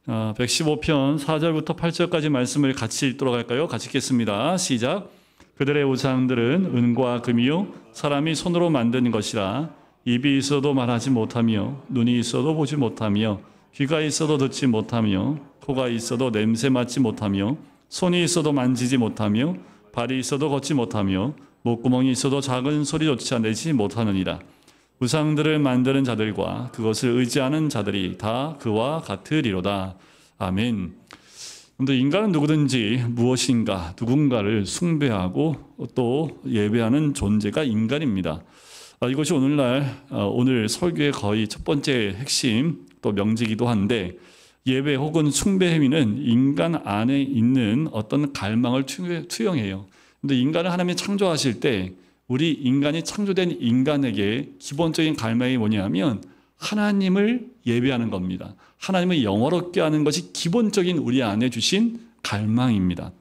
115편 4절부터 8절까지 말씀을 같이 읽도록 할까요? 같이 읽겠습니다. 시작. 그들의 우상들은 은과 금이요 사람이 손으로 만든 것이라. 입이 있어도 말하지 못하며 눈이 있어도 보지 못하며 귀가 있어도 듣지 못하며 코가 있어도 냄새 맡지 못하며 손이 있어도 만지지 못하며 발이 있어도 걷지 못하며 목구멍이 있어도 작은 소리조차 내지 못하느니라. 우상들을 만드는 자들과 그것을 의지하는 자들이 다 그와 같으리로다. 아멘. 그런데 인간은 누구든지 무엇인가 누군가를 숭배하고 또 예배하는 존재가 인간입니다. 이것이 오늘 설교의 거의 첫 번째 핵심 또 명제이기도 한데, 예배 혹은 숭배 행위는 인간 안에 있는 어떤 갈망을 투영해요. 그런데 인간을 하나님이 창조하실 때 우리 인간이 창조된 인간에게 기본적인 갈망이 뭐냐면 하나님을 예배하는 겁니다. 하나님을 영화롭게 하는 것이 기본적인 우리 안에 주신 갈망입니다.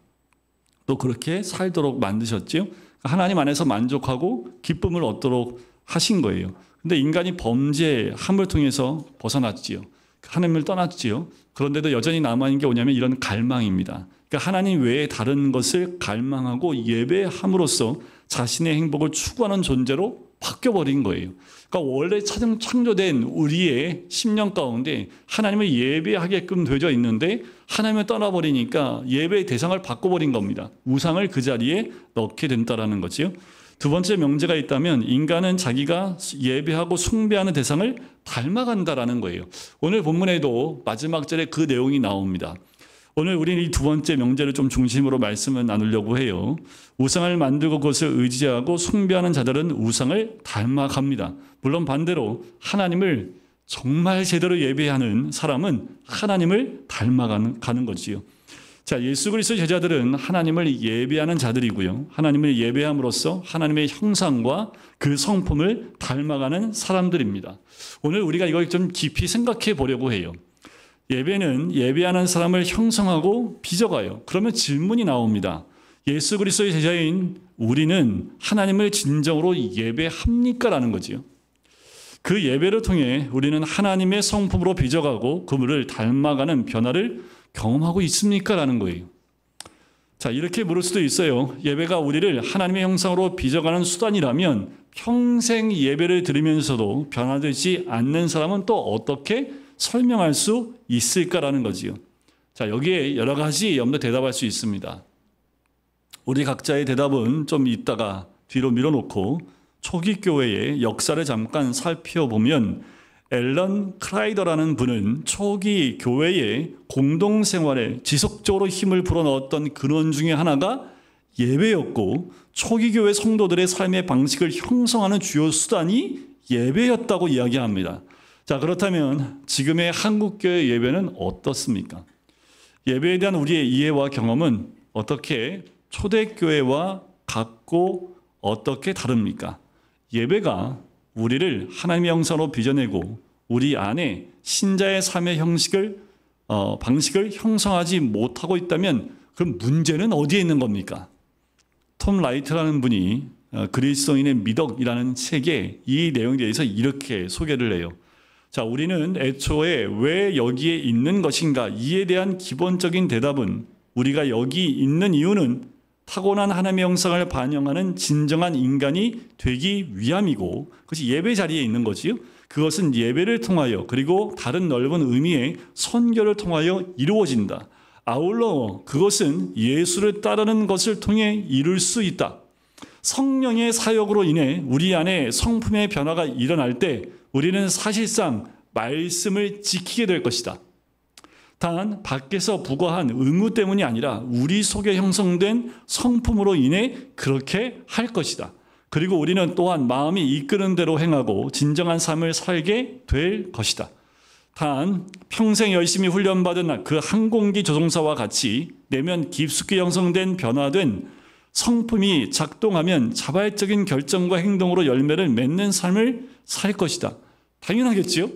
또 그렇게 살도록 만드셨지요. 하나님 안에서 만족하고 기쁨을 얻도록 하신 거예요. 근데 인간이 범죄함을 통해서 벗어났지요. 하나님을 떠났지요. 그런데도 여전히 남아있는 게 뭐냐면 이런 갈망입니다. 그러니까 하나님 외에 다른 것을 갈망하고 예배함으로써 자신의 행복을 추구하는 존재로 바뀌어버린 거예요. 그러니까 원래 창조된 우리의 심령 가운데 하나님을 예배하게끔 되어 있는데 하나님을 떠나버리니까 예배의 대상을 바꿔버린 겁니다. 우상을 그 자리에 넣게 된다는 거지요. 두 번째 명제가 있다면 인간은 자기가 예배하고 숭배하는 대상을 닮아간다라는 거예요. 오늘 본문에도 마지막 절에 그 내용이 나옵니다. 오늘 우리는 이 두 번째 명제를 좀 중심으로 말씀을 나누려고 해요. 우상을 만들고 그것을 의지하고 숭배하는 자들은 우상을 닮아갑니다. 물론 반대로 하나님을 정말 제대로 예배하는 사람은 하나님을 닮아가는 거지요. 자, 예수 그리스도의 제자들은 하나님을 예배하는 자들이고요. 하나님을 예배함으로써 하나님의 형상과 그 성품을 닮아가는 사람들입니다. 오늘 우리가 이걸 좀 깊이 생각해 보려고 해요. 예배는 예배하는 사람을 형성하고 빚어가요. 그러면 질문이 나옵니다. 예수 그리스도의 제자인 우리는 하나님을 진정으로 예배합니까? 라는 거지요. 그 예배를 통해 우리는 하나님의 성품으로 빚어가고 그분을 닮아가는 변화를 경험하고 있습니까? 라는 거예요. 자, 이렇게 물을 수도 있어요. 예배가 우리를 하나님의 형상으로 빚어가는 수단이라면 평생 예배를 드리면서도 변화되지 않는 사람은 또 어떻게 설명할 수 있을까라는 거지요. 자, 여기에 여러 가지 염려 대답할 수 있습니다. 우리 각자의 대답은 좀 이따가 뒤로 밀어놓고 초기 교회의 역사를 잠깐 살펴보면 앨런 크라이더라는 분은 초기 교회의 공동생활에 지속적으로 힘을 불어넣었던 근원 중에 하나가 예배였고 초기 교회 성도들의 삶의 방식을 형성하는 주요 수단이 예배였다고 이야기합니다. 자, 그렇다면 지금의 한국교회 예배는 어떻습니까? 예배에 대한 우리의 이해와 경험은 어떻게 초대교회와 같고 어떻게 다릅니까? 예배가 우리를 하나님의 형상으로 빚어내고 우리 안에 신자의 삶의 방식을 형성하지 못하고 있다면 그럼 문제는 어디에 있는 겁니까? 톰 라이트라는 분이 그리스도인의 미덕이라는 책에 이 내용에 대해서 이렇게 소개를 해요. 자, 우리는 애초에 왜 여기에 있는 것인가? 이에 대한 기본적인 대답은 우리가 여기 있는 이유는 타고난 하나님의 형상을 반영하는 진정한 인간이 되기 위함이고 그것이 예배 자리에 있는 거지요. 그것은 예배를 통하여 그리고 다른 넓은 의미의 선교를 통하여 이루어진다. 아울러 그것은 예수를 따르는 것을 통해 이룰 수 있다. 성령의 사역으로 인해 우리 안에 성품의 변화가 일어날 때 우리는 사실상 말씀을 지키게 될 것이다. 단 밖에서 부과한 의무 때문이 아니라 우리 속에 형성된 성품으로 인해 그렇게 할 것이다. 그리고 우리는 또한 마음이 이끄는 대로 행하고 진정한 삶을 살게 될 것이다. 단 평생 열심히 훈련받은 그 항공기 조종사와 같이 내면 깊숙이 형성된 변화된 성품이 작동하면 자발적인 결정과 행동으로 열매를 맺는 삶을 살 것이다. 당연하겠지요?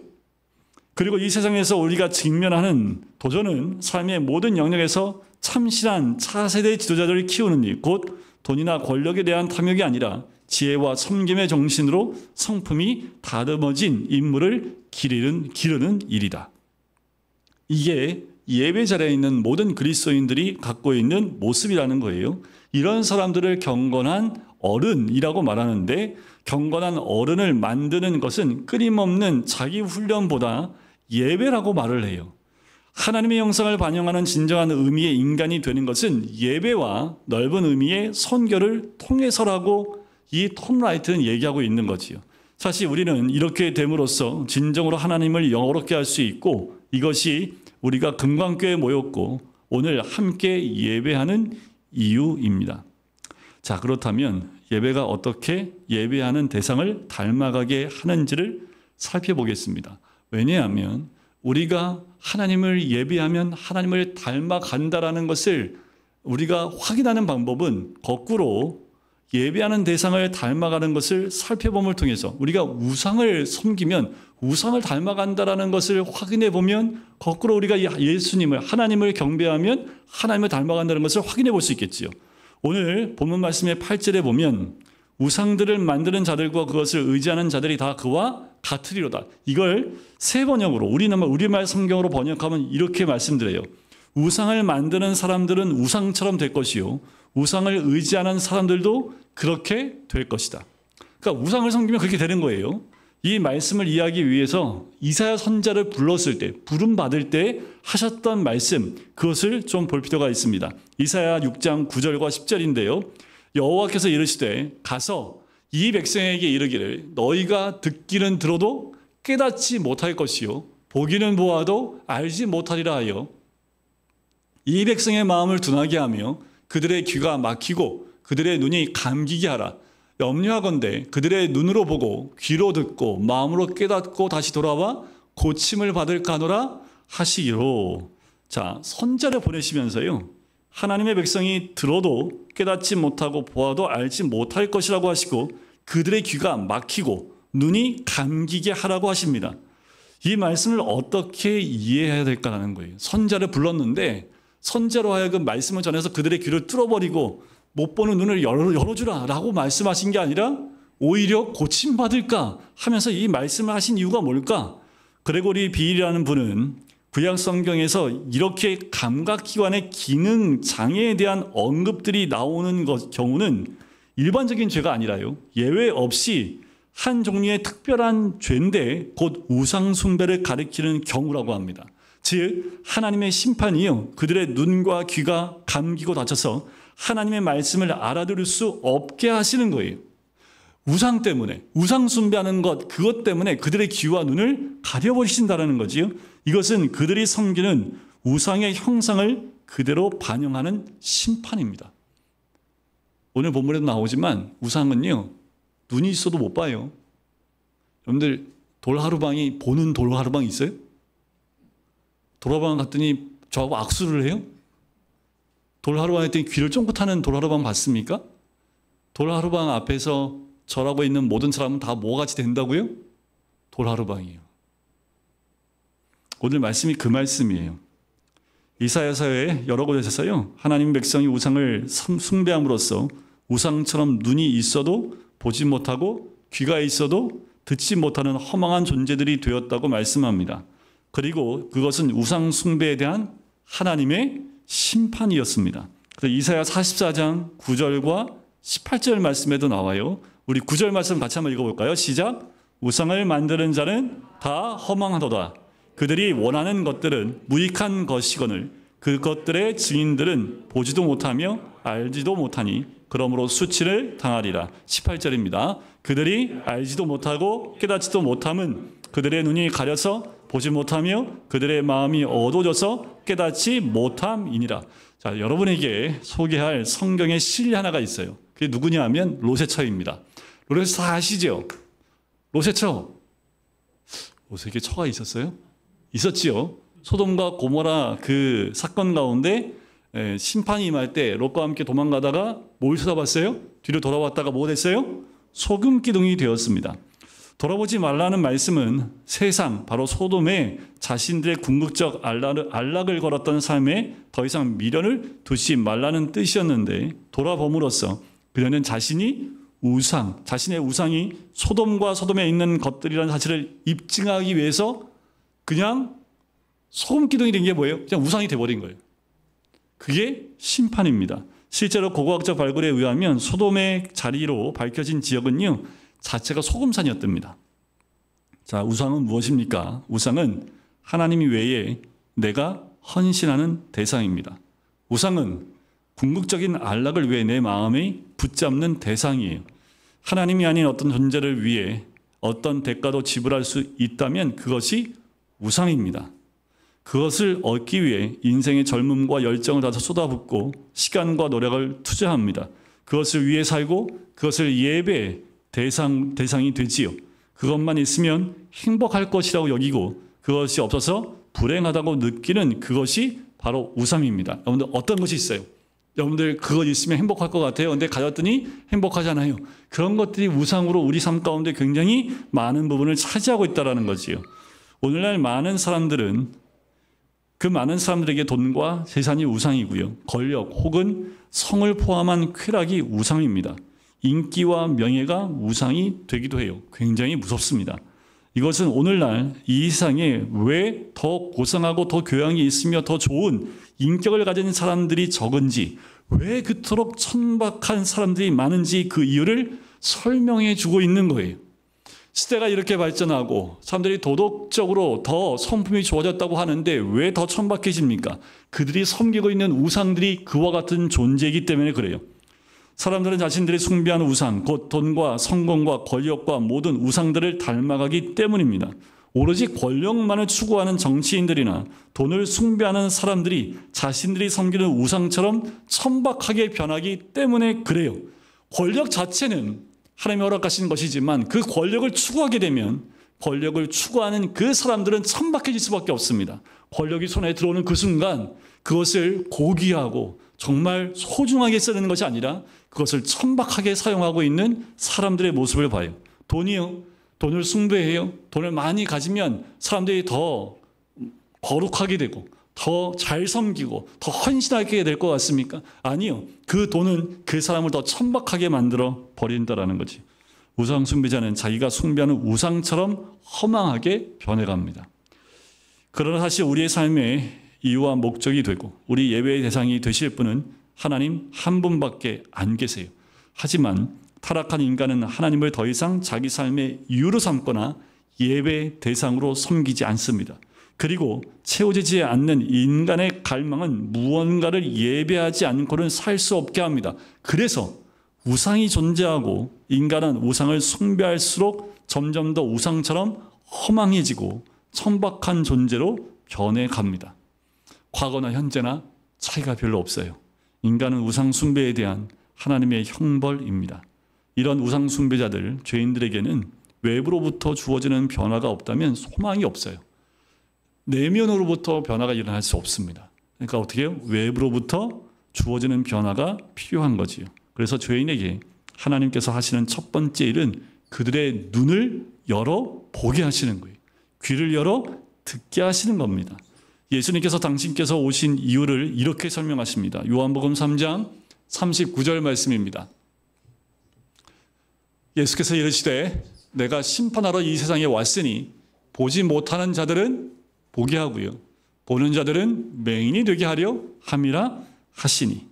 그리고 이 세상에서 우리가 직면하는 도전은 삶의 모든 영역에서 참신한 차세대 지도자들을 키우는 일, 곧 돈이나 권력에 대한 탐욕이 아니라 지혜와 섬김의 정신으로 성품이 다듬어진 인물을 기르는 일이다. 이게 예배 자리에 있는 모든 그리스도인들이 갖고 있는 모습이라는 거예요. 이런 사람들을 경건한 어른이라고 말하는데, 경건한 어른을 만드는 것은 끊임없는 자기 훈련보다 예배라고 말을 해요. 하나님의 형상을 반영하는 진정한 의미의 인간이 되는 것은 예배와 넓은 의미의 선교를 통해서라고 이 톰 라이트는 얘기하고 있는 거지요. 사실 우리는 이렇게 됨으로써 진정으로 하나님을 영어롭게 할 수 있고, 이것이 우리가 금강교회에 모였고 오늘 함께 예배하는 이유입니다. 자, 그렇다면 예배가 어떻게 예배하는 대상을 닮아가게 하는지를 살펴보겠습니다. 왜냐하면 우리가 하나님을 예배하면 하나님을 닮아간다라는 것을 우리가 확인하는 방법은 거꾸로 예배하는 대상을 닮아가는 것을 살펴봄을 통해서, 우리가 우상을 섬기면 우상을 닮아간다라는 것을 확인해 보면 거꾸로 우리가 예수님을, 하나님을 경배하면 하나님을 닮아간다는 것을 확인해 볼 수 있겠지요. 오늘 본문 말씀의 8절에 보면 우상들을 만드는 자들과 그것을 의지하는 자들이 다 그와 같으리로다. 이걸 세 번역으로 우리말 성경으로 번역하면 이렇게 말씀드려요. 우상을 만드는 사람들은 우상처럼 될 것이요, 우상을 의지하는 사람들도 그렇게 될 것이다. 그러니까 우상을 섬기면 그렇게 되는 거예요. 이 말씀을 이해하기 위해서 이사야 선지자를 불렀을 때, 부름받을 때 하셨던 말씀, 그것을 좀 볼 필요가 있습니다. 이사야 6장 9절과 10절인데요. 여호와께서 이르시되 가서 이 백성에게 이르기를 너희가 듣기는 들어도 깨닫지 못할 것이요 보기는 보아도 알지 못하리라 하여 이 백성의 마음을 둔하게 하며 그들의 귀가 막히고 그들의 눈이 감기게 하라. 염려하건대 그들의 눈으로 보고 귀로 듣고 마음으로 깨닫고 다시 돌아와 고침을 받을까 하노라 하시기로. 자, 선지자를 보내시면서요, 하나님의 백성이 들어도 깨닫지 못하고 보아도 알지 못할 것이라고 하시고 그들의 귀가 막히고 눈이 감기게 하라고 하십니다. 이 말씀을 어떻게 이해해야 될까라는 거예요. 선지자를 불렀는데 선지자로 하여금 말씀을 전해서 그들의 귀를 뚫어버리고 못 보는 눈을 열어주라 라고 말씀하신 게 아니라 오히려 고침받을까 하면서 이 말씀을 하신 이유가 뭘까? 그레고리 비일이라는 분은 구약 성경에서 이렇게 감각기관의 기능 장애에 대한 언급들이 나오는 경우는 일반적인 죄가 아니라요, 예외 없이 한 종류의 특별한 죄인데 곧 우상 숭배를 가리키는 경우라고 합니다. 즉 하나님의 심판이요, 그들의 눈과 귀가 감기고 다쳐서 하나님의 말씀을 알아들을 수 없게 하시는 거예요. 우상 때문에, 우상 숭배하는 것, 그것 때문에 그들의 귀와 눈을 가려버리신다는 거지요. 이것은 그들이 섬기는 우상의 형상을 그대로 반영하는 심판입니다. 오늘 본문에도 나오지만 우상은요, 눈이 있어도 못 봐요. 여러분들 돌하루방이 보는 돌하루방 있어요? 돌하루방 갔더니 저하고 악수를 해요? 돌하루방 했더니 귀를 쫑긋하는 돌하루방 봤습니까? 돌하루방 앞에서 절하고 있는 모든 사람은 다 뭐같이 된다고요? 돌하루방이에요. 오늘 말씀이 그 말씀이에요. 이사야서의 여러 곳에서요, 하나님 백성이 우상을 숭배함으로써 우상처럼 눈이 있어도 보지 못하고 귀가 있어도 듣지 못하는 허망한 존재들이 되었다고 말씀합니다. 그리고 그것은 우상 숭배에 대한 하나님의 심판이었습니다. 그래서 이사야 44장 9절과 18절 말씀에도 나와요. 우리 9절 말씀 같이 한번 읽어볼까요? 시작. 우상을 만드는 자는 다 허망하도다. 그들이 원하는 것들은 무익한 것이거늘 그것들의 증인들은 보지도 못하며 알지도 못하니 그러므로 수치를 당하리라. 18절입니다. 그들이 알지도 못하고 깨닫지도 못함은 그들의 눈이 가려서 보지 못하며 그들의 마음이 어두워져서 깨닫지 못함이니라. 자, 여러분에게 소개할 성경의 시 하나가 있어요. 그게 누구냐 하면 로세처입니다. 로세처 다 아시죠? 로세처. 로세에게 처가 있었어요? 있었지요. 소돔과 고모라 그 사건 가운데 심판이 임할 때 롯과 함께 도망가다가 뭘 쳐다봤어요? 뒤로 돌아왔다가 뭐 됐어요? 소금 기둥이 되었습니다. 돌아보지 말라는 말씀은 세상, 바로 소돔에 자신들의 궁극적 안락을 걸었던 삶에 더 이상 미련을 두지 말라는 뜻이었는데, 돌아봄으로써 그녀는 자신의 우상이 소돔과 소돔에 있는 것들이라는 사실을 입증하기 위해서 그냥 소금 기둥이 된 게 뭐예요? 그냥 우상이 돼버린 거예요. 그게 심판입니다. 실제로 고고학적 발굴에 의하면 소돔의 자리로 밝혀진 지역은요, 자체가 소금산이었답니다. 자, 우상은 무엇입니까? 우상은 하나님 외에 내가 헌신하는 대상입니다. 우상은 궁극적인 안락을 위해 내 마음에 붙잡는 대상이에요. 하나님이 아닌 어떤 존재를 위해 어떤 대가도 지불할 수 있다면 그것이 우상입니다. 그것을 얻기 위해 인생의 젊음과 열정을 다해서 쏟아붓고 시간과 노력을 투자합니다. 그것을 위해 살고 그것을 예배의 대상이 되지요. 그것만 있으면 행복할 것이라고 여기고 그것이 없어서 불행하다고 느끼는 그것이 바로 우상입니다. 여러분들 어떤 것이 있어요? 여러분들 그것 있으면 행복할 것 같아요. 근데 가졌더니 행복하지 않아요. 그런 것들이 우상으로 우리 삶 가운데 굉장히 많은 부분을 차지하고 있다는 거지요. 오늘날 많은 사람들은 그 많은 사람들에게 돈과 재산이 우상이고요. 권력 혹은 성을 포함한 쾌락이 우상입니다. 인기와 명예가 우상이 되기도 해요. 굉장히 무섭습니다. 이것은 오늘날 이 세상에 왜 더 고상하고 더 교양이 있으며 더 좋은 인격을 가진 사람들이 적은지, 왜 그토록 천박한 사람들이 많은지 그 이유를 설명해 주고 있는 거예요. 시대가 이렇게 발전하고 사람들이 도덕적으로 더 성품이 좋아졌다고 하는데 왜 더 천박해집니까? 그들이 섬기고 있는 우상들이 그와 같은 존재이기 때문에 그래요. 사람들은 자신들이 숭배하는 우상, 곧 돈과 성공과 권력과 모든 우상들을 닮아가기 때문입니다. 오로지 권력만을 추구하는 정치인들이나 돈을 숭배하는 사람들이 자신들이 섬기는 우상처럼 천박하게 변하기 때문에 그래요. 권력 자체는 하나님이 허락하신 것이지만 그 권력을 추구하게 되면 권력을 추구하는 그 사람들은 천박해질 수밖에 없습니다. 권력이 손에 들어오는 그 순간 그것을 고귀하고 정말 소중하게 쓰는 것이 아니라 그것을 천박하게 사용하고 있는 사람들의 모습을 봐요. 돈이요. 돈을 숭배해요. 돈을 많이 가지면 사람들이 더 거룩하게 되고 더 잘 섬기고 더 헌신하게 될 것 같습니까? 아니요. 그 돈은 그 사람을 더 천박하게 만들어 버린다는 거지. 우상 숭배자는 자기가 숭배하는 우상처럼 허망하게 변해갑니다. 그러나 사실 우리의 삶의 이유와 목적이 되고 우리 예배의 대상이 되실 분은 하나님 한 분밖에 안 계세요. 하지만 타락한 인간은 하나님을 더 이상 자기 삶의 이유로 삼거나 예배의 대상으로 섬기지 않습니다. 그리고 채워지지 않는 인간의 갈망은 무언가를 예배하지 않고는 살 수 없게 합니다. 그래서 우상이 존재하고 인간은 우상을 숭배할수록 점점 더 우상처럼 허망해지고 천박한 존재로 변해갑니다. 과거나 현재나 차이가 별로 없어요. 인간은 우상 숭배에 대한 하나님의 형벌입니다. 이런 우상 숭배자들, 죄인들에게는 외부로부터 주어지는 변화가 없다면 소망이 없어요. 내면으로부터 변화가 일어날 수 없습니다. 그러니까 어떻게 해요? 외부로부터 주어지는 변화가 필요한 거지요. 그래서 죄인에게 하나님께서 하시는 첫 번째 일은 그들의 눈을 열어 보게 하시는 거예요. 귀를 열어 듣게 하시는 겁니다. 예수님께서 당신께서 오신 이유를 이렇게 설명하십니다. 요한복음 3장 39절 말씀입니다. 예수께서 이르시되 내가 심판하러 이 세상에 왔으니 보지 못하는 자들은 보게 하고요. 보는 자들은 맹인이 되게 하려 함이라 하시니.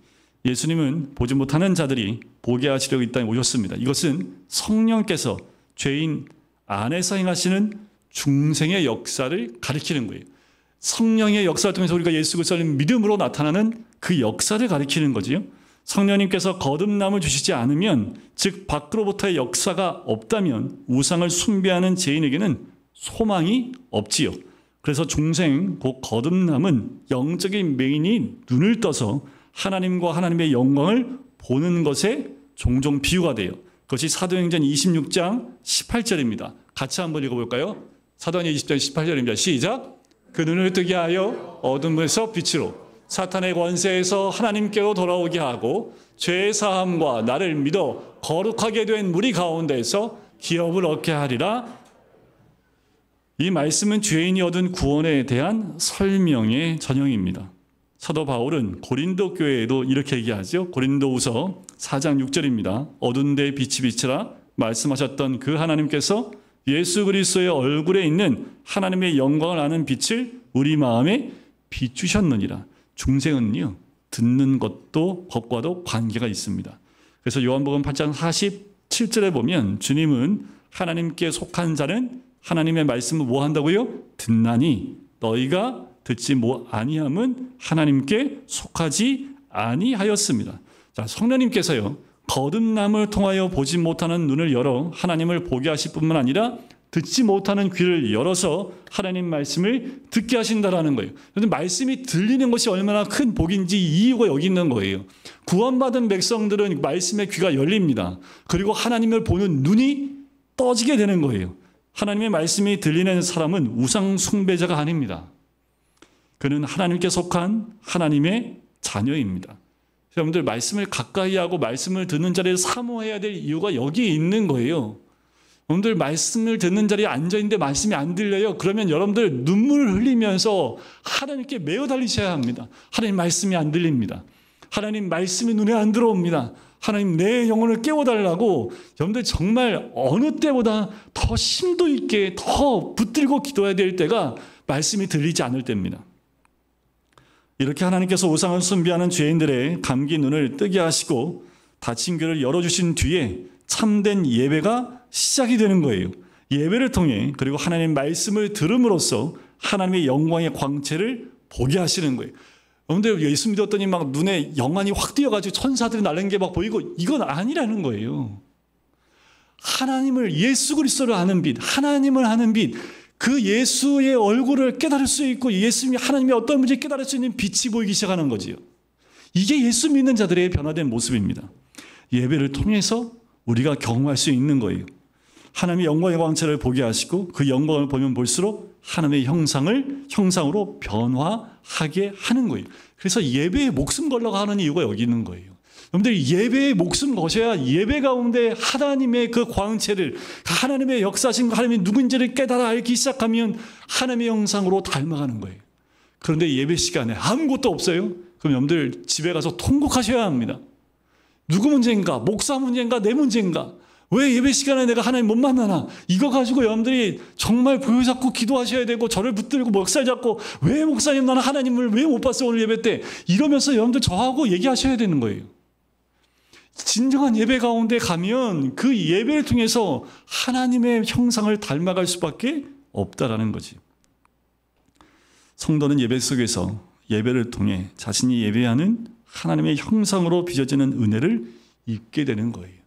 예수님은 보지 못하는 자들이 보게 하시려고 이 땅에 오셨습니다. 이것은 성령께서 죄인 안에서 행하시는 중생의 역사를 가리키는 거예요. 성령의 역사를 통해서 우리가 예수 그리스도를 믿음으로 나타나는 그 역사를 가리키는 거지요. 성령님께서 거듭남을 주시지 않으면, 즉 밖으로부터의 역사가 없다면 우상을 숭배하는 죄인에게는 소망이 없지요. 그래서 중생 곧 거듭남은 영적인 맹인이 눈을 떠서 하나님과 하나님의 영광을 보는 것에 종종 비유가 돼요. 그것이 사도행전 26장 18절입니다. 같이 한번 읽어볼까요? 사도행전 20장 18절입니다. 시작. 그 눈을 뜨게 하여 어둠에서 빛으로, 사탄의 권세에서 하나님께로 돌아오게 하고 죄의 사함과 나를 믿어 거룩하게 된 무리 가운데서 기업을 얻게 하리라. 이 말씀은 죄인이 얻은 구원에 대한 설명의 전형입니다. 사도 바울은 고린도 교회에도 이렇게 얘기하죠. 고린도후서 4장 6절입니다. 어두운 데에 빛이 비치라 말씀하셨던 그 하나님께서 예수 그리스도의 얼굴에 있는 하나님의 영광을 아는 빛을 우리 마음에 비추셨느니라. 중생은요, 듣는 것과도 관계가 있습니다. 그래서 요한복음 8장 47절에 보면 주님은 하나님께 속한 자는 하나님의 말씀을 뭐 한다고요? 듣나니 너희가 듣지 아니함은 하나님께 속하지 아니하였습니다. 자, 성령님께서요, 거듭남을 통하여 보지 못하는 눈을 열어 하나님을 보게 하실 뿐만 아니라 듣지 못하는 귀를 열어서 하나님 말씀을 듣게 하신다라는 거예요. 그런데 말씀이 들리는 것이 얼마나 큰 복인지 이유가 여기 있는 거예요. 구원받은 백성들은 말씀의 귀가 열립니다. 그리고 하나님을 보는 눈이 떠지게 되는 거예요. 하나님의 말씀이 들리는 사람은 우상 숭배자가 아닙니다. 그는 하나님께 속한 하나님의 자녀입니다. 여러분들, 말씀을 가까이 하고 말씀을 듣는 자리에 사모해야 될 이유가 여기에 있는 거예요. 여러분들, 말씀을 듣는 자리에 앉아있는데 말씀이 안 들려요. 그러면 여러분들 눈물을 흘리면서 하나님께 매어 달리셔야 합니다. 하나님 말씀이 안 들립니다. 하나님 말씀이 눈에 안 들어옵니다. 하나님 내 영혼을 깨워달라고 여러분들 정말 어느 때보다 더 심도 있게 더 붙들고 기도해야 될 때가 말씀이 들리지 않을 때입니다. 이렇게 하나님께서 우상을 숭배하는 죄인들의 감기 눈을 뜨게 하시고 닫힌 귀를 열어주신 뒤에 참된 예배가 시작이 되는 거예요. 예배를 통해 그리고 하나님 말씀을 들음으로써 하나님의 영광의 광채를 보게 하시는 거예요. 여러분들, 예수 믿었더니 막 눈에 영안이 확 띄어가지고 천사들이 날는 게 막 보이고, 이건 아니라는 거예요. 하나님을, 예수 그리스도를 아는 빛, 하나님을 아는 빛, 그 예수의 얼굴을 깨달을 수 있고 예수님이 하나님의 어떤 문제를 깨달을 수 있는 빛이 보이기 시작하는 거지요. 이게 예수 믿는 자들의 변화된 모습입니다. 예배를 통해서 우리가 경험할 수 있는 거예요. 하나님의 영광의 광채를 보게 하시고 그 영광을 보면 볼수록 하나님의 형상으로 변화하게 하는 거예요. 그래서 예배에 목숨 걸려고 하는 이유가 여기 있는 거예요. 여러분들, 예배에 목숨 거셔야 예배 가운데 하나님의 그 광채를, 하나님의 역사신 하나님이 누군지를 깨달아 알기 시작하면 하나님의 형상으로 닮아가는 거예요. 그런데 예배 시간에 아무것도 없어요? 그럼 여러분들 집에 가서 통곡하셔야 합니다. 누구 문제인가? 목사 문제인가? 내 문제인가? 왜 예배 시간에 내가 하나님 못 만나나? 이거 가지고 여러분들이 정말 부여잡고 기도하셔야 되고 저를 붙들고 목살 잡고, 왜 목사님 나는 하나님을 왜 못 봤어 오늘 예배 때? 이러면서 여러분들 저하고 얘기하셔야 되는 거예요. 진정한 예배 가운데 가면 그 예배를 통해서 하나님의 형상을 닮아갈 수밖에 없다라는 거지. 성도는 예배 속에서 예배를 통해 자신이 예배하는 하나님의 형상으로 빚어지는 은혜를 입게 되는 거예요.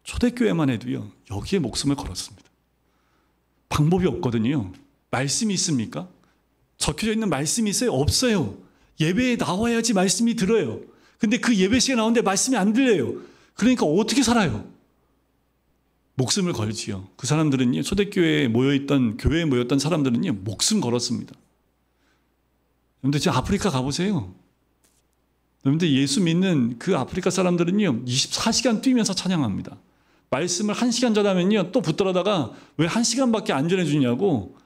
초대교회만 해도요, 여기에 목숨을 걸었습니다. 방법이 없거든요. 말씀이 있습니까? 적혀져 있는 말씀이 있어요? 없어요. 예배에 나와야지 말씀이 들어요. 근데 그 예배 시간에 나오는데 말씀이 안 들려요. 그러니까 어떻게 살아요? 목숨을 걸지요. 그 사람들은요, 초대교회에 교회에 모였던 사람들은요, 목숨 걸었습니다. 여러분들 지금 아프리카 가보세요. 여러분들 예수 믿는 그 아프리카 사람들은요, 24시간 뛰면서 찬양합니다. 말씀을 1시간 전하면요, 또 붙들어다가 왜 1시간밖에 안 전해주냐고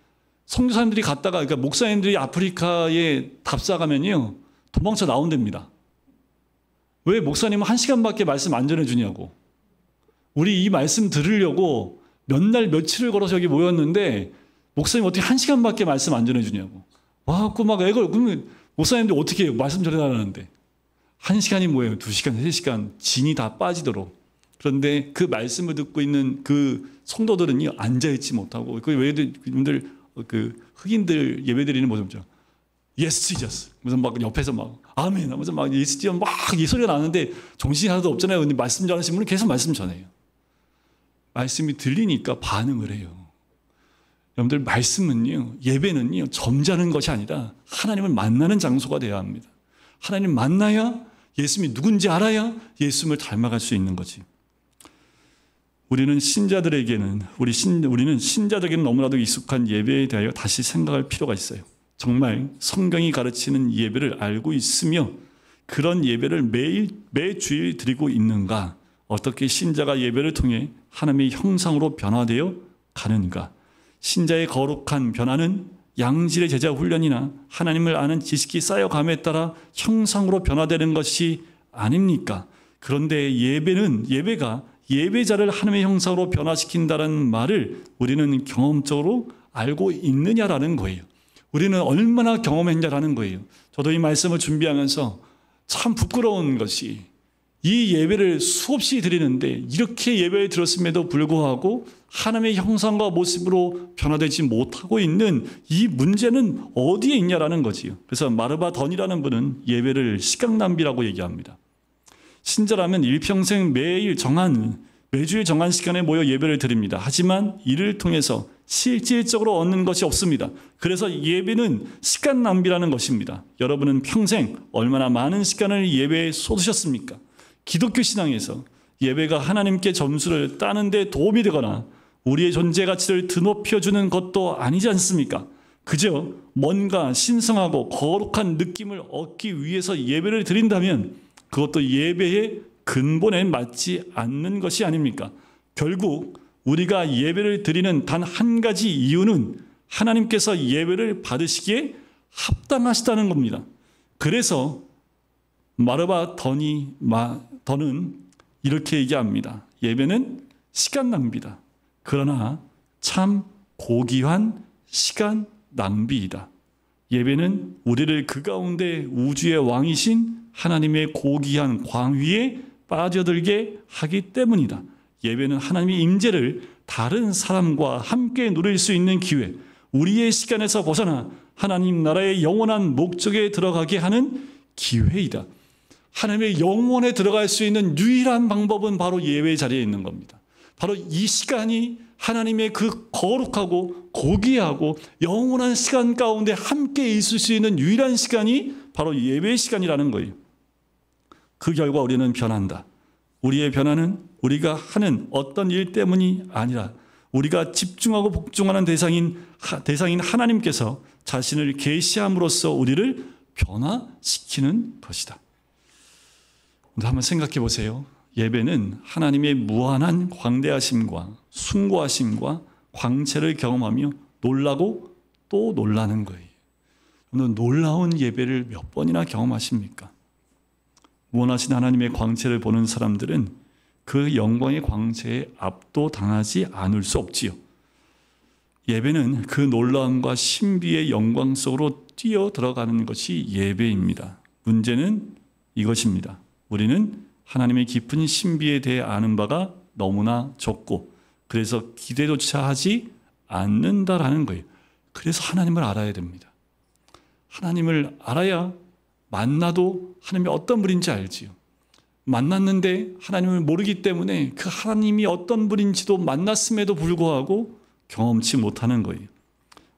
선교사님들이 갔다가, 그러니까 목사님들이 아프리카에 답사가면요, 도망쳐 나온답니다. 왜 목사님은 1시간밖에 말씀 안 전해주냐고. 우리 이 말씀 들으려고 몇 날 며칠을 걸어서 여기 모였는데 목사님 어떻게 1시간밖에 말씀 안 전해주냐고. 와, 그러면 목사님들 어떻게 해요? 말씀 전해달라는데. 1시간이 뭐예요? 2시간, 3시간 진이 다 빠지도록. 그런데 그 말씀을 듣고 있는 그 성도들은요, 앉아있지 못하고, 그 외에들 그 흑인들 예배드리는 모습이죠. Yes, Jesus. 무슨 막 옆에서 막 아멘 하면서 막 Yes, Jesus 막 이 소리가 나는데 정신이 하나도 없잖아요. 근데 말씀 전하신 분은 계속 말씀 전해요. 말씀이 들리니까 반응을 해요. 여러분들, 말씀은요, 예배는요, 점잖은 것이 아니라 하나님을 만나는 장소가 되어야 합니다. 하나님 만나야, 예수님이 누군지 알아야 예수님을 닮아갈 수 있는 거지. 우리는 신자들에게는 너무나도 익숙한 예배에 대하여 다시 생각할 필요가 있어요. 정말 성경이 가르치는 예배를 알고 있으며 그런 예배를 매주일 드리고 있는가? 어떻게 신자가 예배를 통해 하나님의 형상으로 변화되어 가는가? 신자의 거룩한 변화는 양질의 제자 훈련이나 하나님을 아는 지식이 쌓여감에 따라 형상으로 변화되는 것이 아닙니까? 그런데 예배가 예배자를 하나님의 형상으로 변화시킨다는 말을 우리는 경험적으로 알고 있느냐라는 거예요. 우리는 얼마나 경험했냐라는 거예요. 저도 이 말씀을 준비하면서 참 부끄러운 것이 이 예배를 수없이 드리는데 이렇게 예배를 드렸음에도 불구하고 하나님의 형상과 모습으로 변화되지 못하고 있는 이 문제는 어디에 있냐라는 거지요. 그래서 마르바던이라는 분은 예배를 시간 낭비라고 얘기합니다. 신자라면 일평생 매주일 정한 시간에 모여 예배를 드립니다. 하지만 이를 통해서 실질적으로 얻는 것이 없습니다. 그래서 예배는 시간 낭비라는 것입니다. 여러분은 평생 얼마나 많은 시간을 예배에 쏟으셨습니까? 기독교 신앙에서 예배가 하나님께 점수를 따는 데 도움이 되거나 우리의 존재 가치를 드높여주는 것도 아니지 않습니까? 그저 뭔가 신성하고 거룩한 느낌을 얻기 위해서 예배를 드린다면 그것도 예배의 근본에 맞지 않는 것이 아닙니까? 결국 우리가 예배를 드리는 단 한 가지 이유는 하나님께서 예배를 받으시기에 합당하시다는 겁니다. 그래서 마르바던은 이렇게 얘기합니다. 예배는 시간 낭비다. 그러나 참 고귀한 시간 낭비이다. 예배는 우리를 그 가운데 우주의 왕이신 하나님의 고귀한 광위에 빠져들게 하기 때문이다. 예배는 하나님의 임재를 다른 사람과 함께 누릴 수 있는 기회, 우리의 시간에서 벗어나 하나님 나라의 영원한 목적에 들어가게 하는 기회이다. 하나님의 영혼에 들어갈 수 있는 유일한 방법은 바로 예배 자리에 있는 겁니다. 바로 이 시간이 하나님의 그 거룩하고 고귀하고 영원한 시간 가운데 함께 있을 수 있는 유일한 시간이 바로 예배의 시간이라는 거예요. 그 결과 우리는 변한다. 우리의 변화는 우리가 하는 어떤 일 때문이 아니라 우리가 집중하고 복종하는 대상인 하나님께서 자신을 계시함으로써 우리를 변화시키는 것이다. 오늘 한번 생각해 보세요. 예배는 하나님의 무한한 광대하심과 숭고하심과 광채를 경험하며 놀라고 또 놀라는 거예요. 오늘 놀라운 예배를 몇 번이나 경험하십니까? 무한하신 하나님의 광채를 보는 사람들은 그 영광의 광채에 압도당하지 않을 수 없지요. 예배는 그 놀라움과 신비의 영광 속으로 뛰어 들어가는 것이 예배입니다. 문제는 이것입니다. 우리는 하나님의 깊은 신비에 대해 아는 바가 너무나 적고 그래서 기대조차 하지 않는다라는 거예요. 그래서 하나님을 알아야 됩니다. 하나님을 알아야 만나도 하나님이 어떤 분인지 알지요. 만났는데 하나님을 모르기 때문에 그 하나님이 어떤 분인지도 만났음에도 불구하고 경험치 못하는 거예요.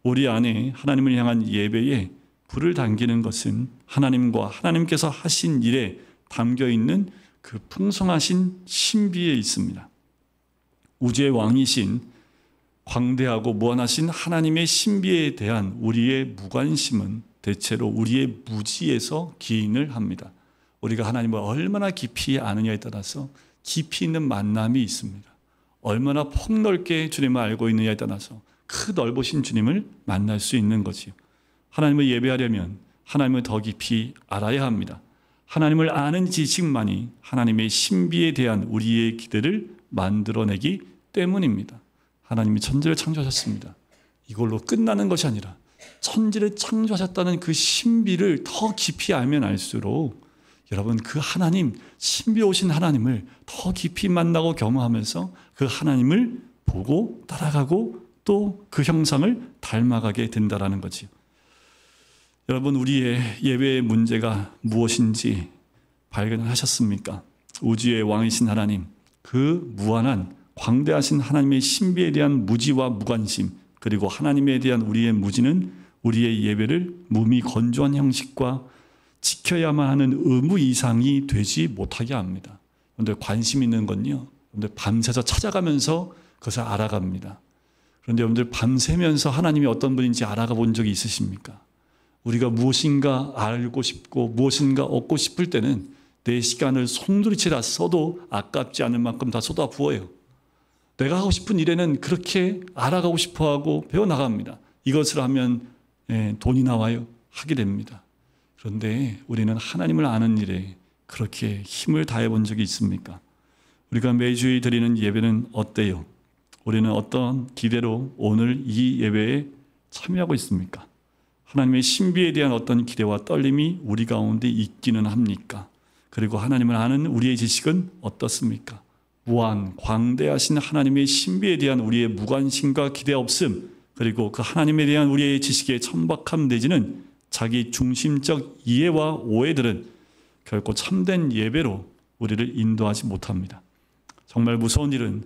우리 안에 하나님을 향한 예배에 불을 당기는 것은 하나님과 하나님께서 하신 일에 담겨있는 그 풍성하신 신비에 있습니다. 우주의 왕이신 광대하고 무한하신 하나님의 신비에 대한 우리의 무관심은 대체로 우리의 무지에서 기인을 합니다. 우리가 하나님을 얼마나 깊이 아느냐에 따라서 깊이 있는 만남이 있습니다. 얼마나 폭넓게 주님을 알고 있느냐에 따라서 그 넓으신 주님을 만날 수 있는 거지요. 하나님을 예배하려면 하나님을 더 깊이 알아야 합니다. 하나님을 아는 지식만이 하나님의 신비에 대한 우리의 기대를 만들어내기 때문입니다. 하나님이 천지를 창조하셨습니다. 이걸로 끝나는 것이 아니라 천지를 창조하셨다는 그 신비를 더 깊이 알면 알수록 여러분 그 하나님, 신비로우신 하나님을 더 깊이 만나고 경험하면서 그 하나님을 보고 따라가고 또 그 형상을 닮아가게 된다는 거지요. 여러분 우리의 예배의 문제가 무엇인지 발견하셨습니까? 우주의 왕이신 하나님, 그 무한한 광대하신 하나님의 신비에 대한 무지와 무관심, 그리고 하나님에 대한 우리의 무지는 우리의 예배를 무미 건조한 형식과 지켜야만 하는 의무 이상이 되지 못하게 합니다. 그런데 관심 있는 건요, 여러분들 밤새서 찾아가면서 그것을 알아갑니다. 그런데 여러분들 밤새면서 하나님이 어떤 분인지 알아가 본 적이 있으십니까? 우리가 무엇인가 알고 싶고 무엇인가 얻고 싶을 때는 내 시간을 송두리째 써도 아깝지 않을 만큼 다 쏟아부어요. 내가 하고 싶은 일에는 그렇게 알아가고 싶어하고 배워나갑니다. 이것을 하면 돈이 나와요. 하게 됩니다. 그런데 우리는 하나님을 아는 일에 그렇게 힘을 다해 본 적이 있습니까? 우리가 매주일 드리는 예배는 어때요? 우리는 어떤 기대로 오늘 이 예배에 참여하고 있습니까? 하나님의 신비에 대한 어떤 기대와 떨림이 우리 가운데 있기는 합니까? 그리고 하나님을 아는 우리의 지식은 어떻습니까? 무한 광대하신 하나님의 신비에 대한 우리의 무관심과 기대 없음, 그리고 그 하나님에 대한 우리의 지식의 천박함 내지는 자기 중심적 이해와 오해들은 결코 참된 예배로 우리를 인도하지 못합니다. 정말 무서운 일은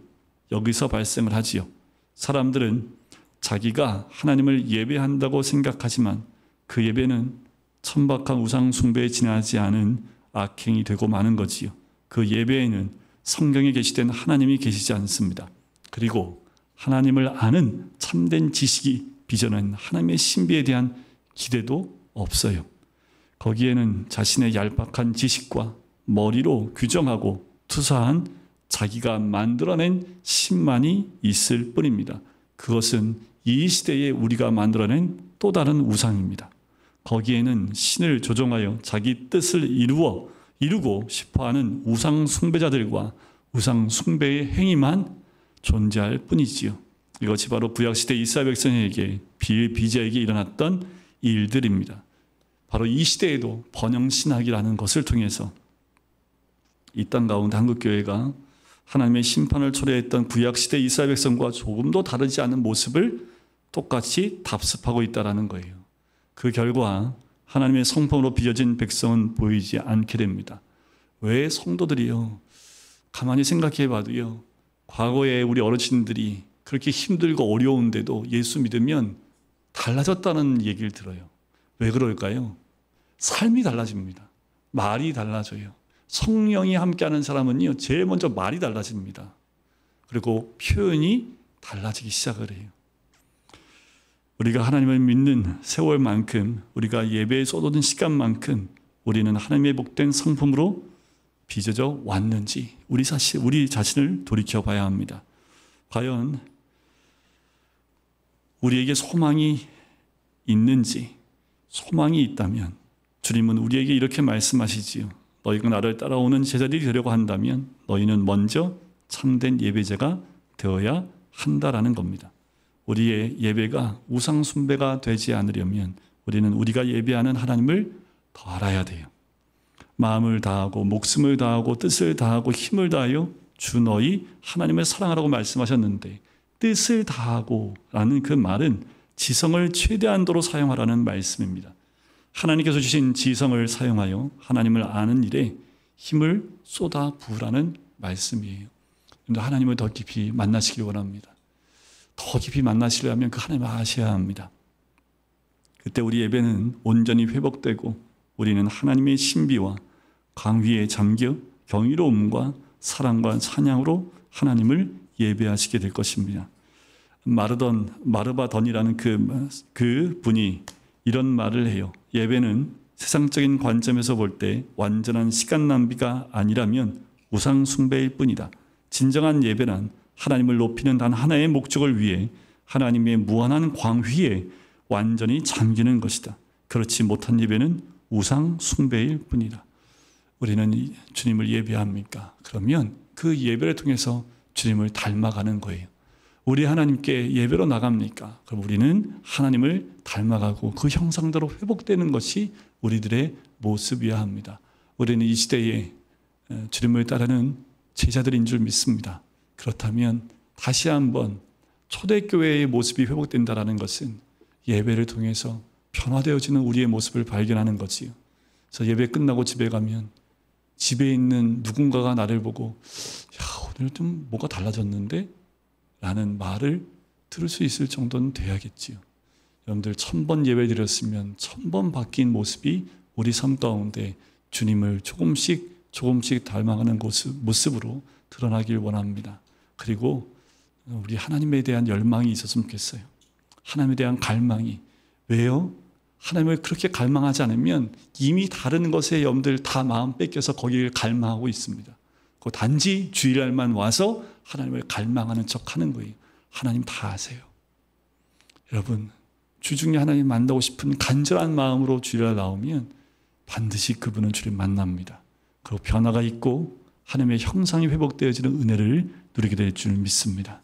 여기서 발생을 하지요. 사람들은 자기가 하나님을 예배한다고 생각하지만 그 예배는 천박한 우상 숭배에 지나지 않은 악행이 되고 마는 거지요. 그 예배에는 성경에 계시된 하나님이 계시지 않습니다. 그리고 하나님을 아는 참된 지식이 빚어낸 하나님의 신비에 대한 기대도 없어요. 거기에는 자신의 얄팍한 지식과 머리로 규정하고 투사한 자기가 만들어낸 신만이 있을 뿐입니다. 그것은 이 시대에 우리가 만들어낸 또 다른 우상입니다. 거기에는 신을 조종하여 자기 뜻을 이루고 싶어하는 우상 숭배자들과 우상 숭배의 행위만 존재할 뿐이지요. 이것이 바로 구약시대 이스라엘 백성에게 비자에게 일어났던 일들입니다. 바로 이 시대에도 번영신학이라는 것을 통해서 이 땅 가운데 한국교회가 하나님의 심판을 초래했던 구약시대 이스라엘 백성과 조금도 다르지 않은 모습을 똑같이 답습하고 있다는 거예요. 그 결과 하나님의 성품으로 빚어진 백성은 보이지 않게 됩니다. 왜 성도들이요? 가만히 생각해 봐도요. 과거에 우리 어르신들이 그렇게 힘들고 어려운데도 예수 믿으면 달라졌다는 얘기를 들어요. 왜 그럴까요? 삶이 달라집니다. 말이 달라져요. 성령이 함께하는 사람은요, 제일 먼저 말이 달라집니다. 그리고 표현이 달라지기 시작을 해요. 우리가 하나님을 믿는 세월만큼, 우리가 예배에 쏟아진 시간만큼 우리는 하나님의 복된 성품으로 빚어져 왔는지 우리 자신을 돌이켜봐야 합니다. 과연 우리에게 소망이 있는지, 소망이 있다면 주님은 우리에게 이렇게 말씀하시지요. 너희가 나를 따라오는 제자들이 되려고 한다면 너희는 먼저 참된 예배자가 되어야 한다라는 겁니다. 우리의 예배가 우상 숭배가 되지 않으려면 우리는 우리가 예배하는 하나님을 더 알아야 돼요. 마음을 다하고 목숨을 다하고 뜻을 다하고 힘을 다하여 주 너희 하나님을 사랑하라고 말씀하셨는데, 뜻을 다하고 라는 그 말은 지성을 최대한도로 사용하라는 말씀입니다. 하나님께서 주신 지성을 사용하여 하나님을 아는 일에 힘을 쏟아 부으라는 말씀이에요. 하나님을 더 깊이 만나시길 원합니다. 더 깊이 만나시려면 그 하나님을 아셔야 합니다. 그때 우리 예배는 온전히 회복되고 우리는 하나님의 신비와 강위에 잠겨 경이로움과 사랑과 찬양으로 하나님을 예배하시게 될 것입니다. 마르바던이라는 그 분이 이런 말을 해요. 예배는 세상적인 관점에서 볼 때 완전한 시간 낭비가 아니라면 우상 숭배일 뿐이다. 진정한 예배란 하나님을 높이는 단 하나의 목적을 위해 하나님의 무한한 광휘에 완전히 잠기는 것이다. 그렇지 못한 예배는 우상 숭배일 뿐이다. 우리는 주님을 예배합니까? 그러면 그 예배를 통해서 주님을 닮아가는 거예요. 우리 하나님께 예배로 나갑니까? 그럼 우리는 하나님을 닮아가고 그 형상대로 회복되는 것이 우리들의 모습이어야 합니다. 우리는 이 시대에 주님을 따르는 제자들인 줄 믿습니다. 그렇다면 다시 한번 초대교회의 모습이 회복된다는 것은 예배를 통해서 변화되어지는 우리의 모습을 발견하는 거지요. 그래서 예배 끝나고 집에 가면 집에 있는 누군가가 나를 보고 야, 오늘 좀 뭐가 달라졌는데? 라는 말을 들을 수 있을 정도는 돼야겠지요. 여러분들 1000번 예배 드렸으면 1000번 바뀐 모습이 우리 삶 가운데 주님을 조금씩 닮아가는 모습으로 드러나길 원합니다. 그리고 우리 하나님에 대한 열망이 있었으면 좋겠어요. 하나님에 대한 갈망이. 왜요? 하나님을 그렇게 갈망하지 않으면 이미 다른 것에 여러분들 다 마음 뺏겨서 거기를 갈망하고 있습니다. 그 단지 주일날만 와서 하나님을 갈망하는 척하는 거예요. 하나님 다 아세요. 여러분, 주중에 하나님 만나고 싶은 간절한 마음으로 주일날 나오면 반드시 그분은 주를 만납니다. 그리고 변화가 있고 하나님의 형상이 회복되어지는 은혜를 누리게 될 줄 믿습니다.